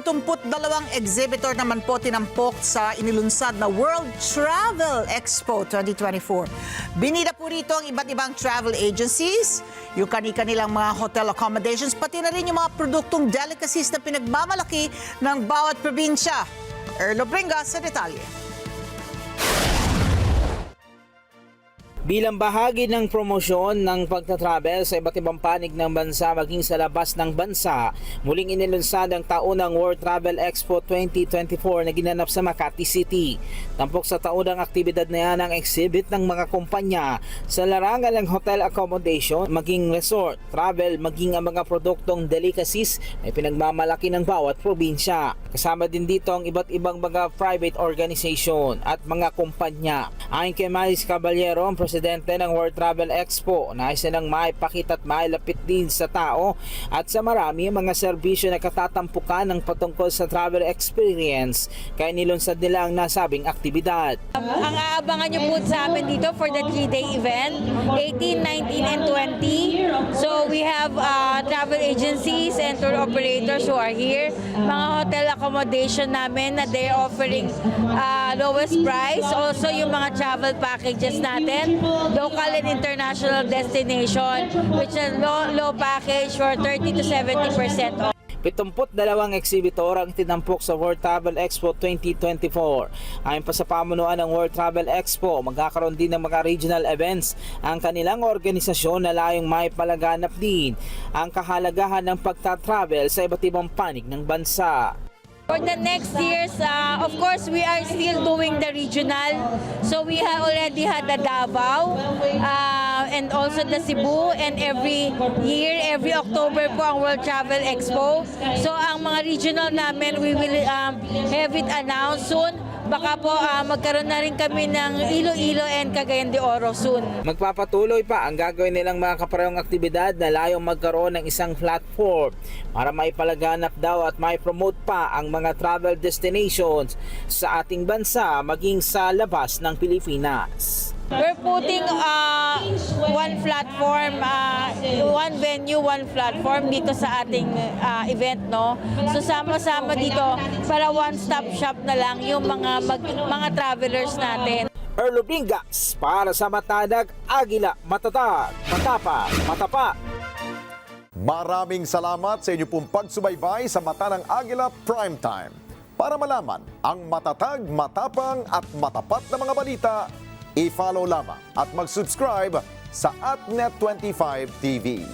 32 exhibitor naman po tinampok sa inilunsad na World Travel Expo 2024. Binida po rito ang iba't ibang travel agencies, yung kani-kanilang mga hotel accommodations, pati na rin yung mga produktong delicacies na pinagmamalaki ng bawat probinsya. Erlo Bringas sa detalye. Bilang bahagi ng promosyon ng pagtatravel sa iba't ibang panig ng bansa maging sa labas ng bansa, muling inilunsad ang taunang World Travel Expo 2024 na ginanap sa Makati City. Tampok sa taunang aktibidad na yan ang exhibit ng mga kumpanya sa larangan ng hotel accommodation, maging resort, travel, maging ang mga produktong delicacies na pinagmamalaki ng bawat probinsya. Kasama din dito ang iba't ibang mga private organization at mga kumpanya. Ayon kay Maris Caballero, ang presidente ng World Travel Expo, nais nilang maipakita at mailapit din sa tao at sa marami ang mga serbisyo na katatampukan ng patungkol sa travel experience, kaya nilunsad nila ang nasabing aktibidad. Ang aabangan nyo po sa amin dito for the 3-day event, 18, 19, and 20. So we have travel agencies and tour operators who are here. Mga hotel accommodation namin na they're offering lowest price. Also yung mga travel packages natin, local and international destination, which is low package for 30 to 70% off. 72 exhibitor ang tinampok sa World Travel Expo 2024. Ayon pa sa pamunuan ng World Travel Expo, magkakaroon din ng mga regional events ang kanilang organisasyon na layong may palaganap din ang kahalagahan ng pagta-travel sa iba't ibang panig ng bansa. For the next years, of course, we are still doing the regional. So we have already had the Davao and also the Cebu, and every year, every October po ang World Travel Expo. So ang mga regional namin, we will have it announced soon. Baka po magkaroon na rin kami ng Iloilo and Cagayan de Oro soon. Magpapatuloy pa ang gagawin nilang mga kaparehong aktibidad na layong magkaroon ng isang platform para maipalaganap daw at mai-promote pa ang mga travel destinations sa ating bansa maging sa labas ng Pilipinas. We're putting one platform, one venue, one platform dito sa ating event, no? So sama-sama dito para one-stop shop na lang yung mga travelers natin. Erlo Bringas para sa Matanag, Agila, Matatag, Matapang, Matapat. Maraming salamat sa inyo pong pagsubaybay sa Mata ng Agila Primetime. Para malaman ang matatag, matapang at matapat na mga balita, i-follow lamang at mag-subscribe sa @Net25 TV.